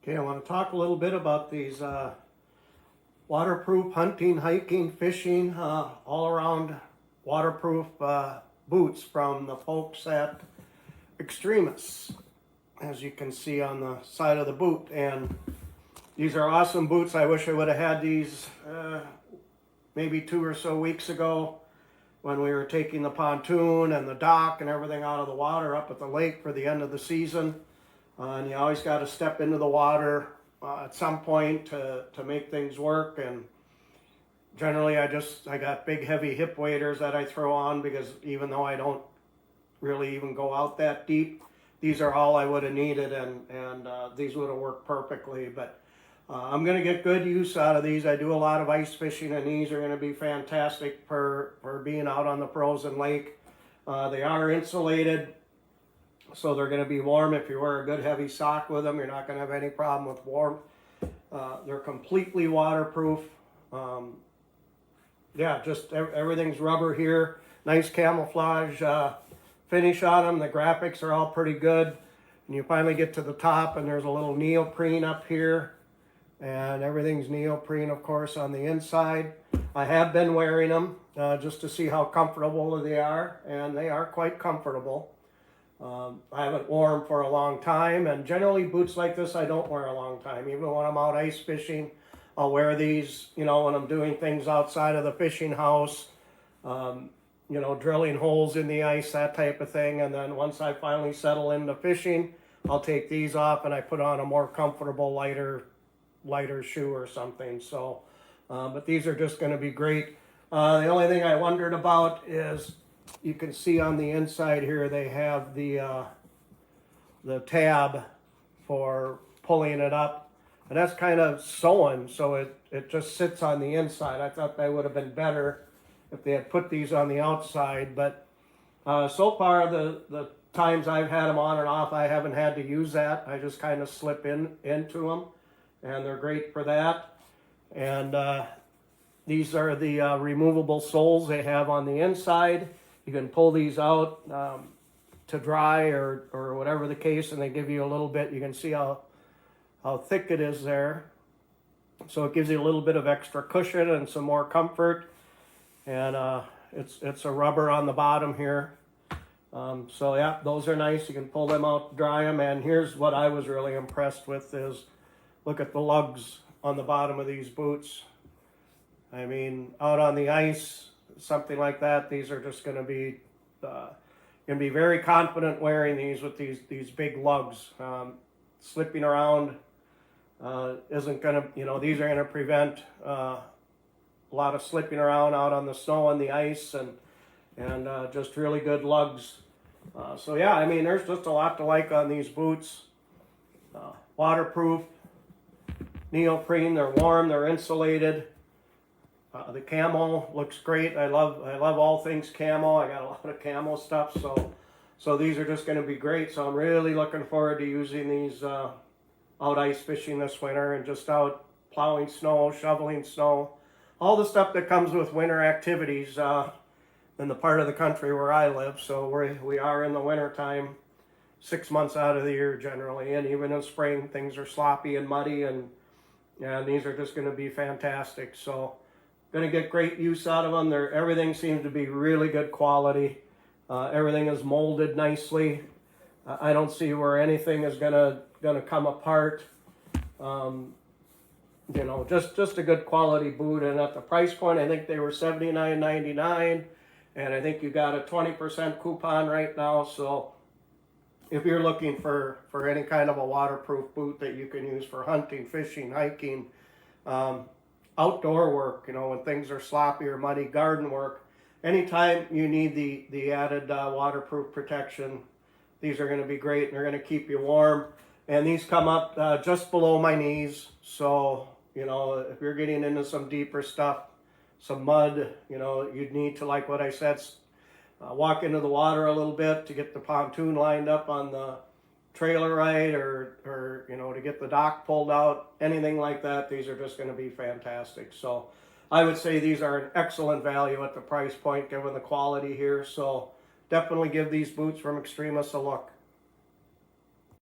Okay, I want to talk a little bit about these waterproof hunting, hiking, fishing, all around waterproof boots from the folks at Extremus, as you can see on the side of the boot. And these are awesome boots. I wish I would have had these maybe 2 or so weeks ago when we were taking the pontoon and the dock and everything out of the water up at the lake for the end of the season. And you always got to step into the water at some point to make things work. And generally I got big heavy hip waders that I throw on, because even though I don't really even go out that deep, these are all I would have needed, and these would have worked perfectly. But I'm going to get good use out of these. I do a lot of ice fishing, and these are going to be fantastic for being out on the frozen lake. They are insulated, so they're going to be warm. If you wear a good heavy sock with them, you're not going to have any problem with warmth. They're completely waterproof. Yeah, just everything's rubber here. Nice camouflage finish on them. The graphics are all pretty good. And you finally get to the top, and there's a little neoprene up here. And everything's neoprene, of course, on the inside. I have been wearing them just to see how comfortable they are, and they are quite comfortable. I haven't worn them for a long time, and generally boots like this I don't wear a long time. Even when I'm out ice fishing, I'll wear these, when I'm doing things outside of the fishing house, drilling holes in the ice, that type of thing. And then once I finally settle into fishing, I'll take these off and I put on a more comfortable, lighter shoe or something. So, but these are just going to be great. The only thing I wondered about is, you can see on the inside here they have the tab for pulling it up, and that's kind of sewn, so it just sits on the inside. I thought they would have been better if they had put these on the outside, but so far the times I've had them on and off, I haven't had to use that. I just kind of slip into them, and they're great for that. And these are the removable soles they have on the inside. You can pull these out to dry or whatever the case, and they give you a little bit. You can see how thick it is there. So it gives you a little bit of extra cushion and some more comfort. And it's a rubber on the bottom here. So yeah, those are nice. You can pull them out, dry them. And here's what I was really impressed with is, look at the lugs on the bottom of these boots. I mean, out on the ice, something like that, these are just going to be very confident wearing these with these big lugs. Slipping around isn't going to, these are going to prevent a lot of slipping around out on the snow and the ice, and just really good lugs. So yeah, I mean, there's just a lot to like on these boots. Waterproof, neoprene, they're warm, they're insulated. The camo looks great. I love all things camo. I got a lot of camo stuff, so these are just going to be great. So I'm really looking forward to using these out ice fishing this winter, and just out plowing snow, shoveling snow, all the stuff that comes with winter activities in the part of the country where I live. So we are in the winter time 6 months out of the year generally, and even in spring things are sloppy and muddy, and these are just going to be fantastic. So going to get great use out of them. Everything seems to be really good quality. Everything is molded nicely. I don't see where anything is gonna come apart. Just a good quality boot. And at the price point, I think they were $79.99, and I think you got a 20% coupon right now. So if you're looking for any kind of a waterproof boot that you can use for hunting, fishing, hiking, outdoor work, when things are sloppy or muddy, garden work, anytime you need the added waterproof protection, these are going to be great, and they're going to keep you warm. And these come up just below my knees, so if you're getting into some deeper stuff, some mud, you'd need to, like what I said, walk into the water a little bit to get the pontoon lined up on the trailer right, or to get the dock pulled out, anything like that. These are just going to be fantastic. So I would say these are an excellent value at the price point given the quality here. So definitely give these boots from Extremus a look.